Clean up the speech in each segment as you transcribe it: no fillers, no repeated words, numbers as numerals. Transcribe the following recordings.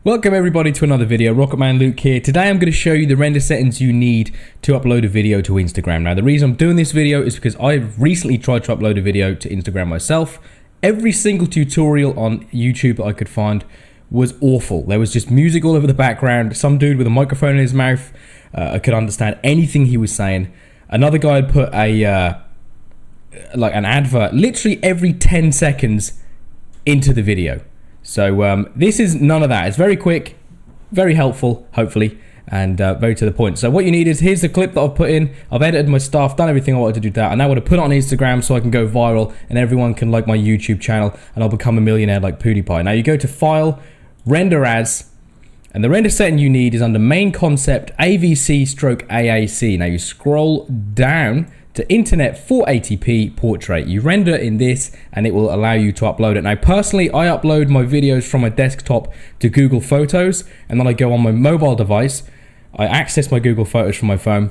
Welcome everybody to another video. Rocketman Luke here. Today I'm going to show you the render settings you need to upload a video to Instagram. Now the reason I'm doing this video is because I recently tried to upload a video to Instagram myself. Every single tutorial on YouTube that I could find was awful. There was just music all over the background, some dude with a microphone in his mouth. I could understand anything he was saying. Another guy had put a like an advert literally every 10 seconds into the video. So this is none of that. It's very quick, very helpful, hopefully, and very to the point. So what you need is, here's the clip that I've put in. I've edited my stuff, done everything I wanted to do that. I now want to put it on Instagram so I can go viral and everyone can like my YouTube channel and I'll become a millionaire like PewDiePie. Now you go to File, Render As, and the render setting you need is under Main Concept, AVC/AAC. Now you scroll down to Internet 480p Portrait. You render in this and it will allow you to upload it. Now personally, I upload my videos from my desktop to Google Photos, and then I go on my mobile device, I access my Google Photos from my phone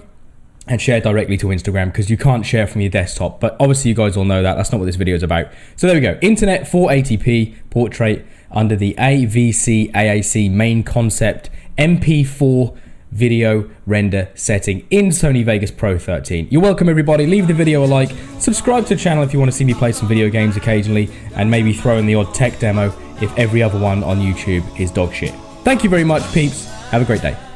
and share directly to Instagram, because you can't share from your desktop. But obviously you guys all know that. That's not what this video is about. So there we go. Internet 480p Portrait under the AVC/AAC Main Concept MP4 video render setting in Sony Vegas Pro 13. You're welcome everybody. Leave the video a like, subscribe to the channel if you want to see me play some video games occasionally, and maybe throw in the odd tech demo if every other one on YouTube is dog shit. Thank you very much, peeps. Have a great day.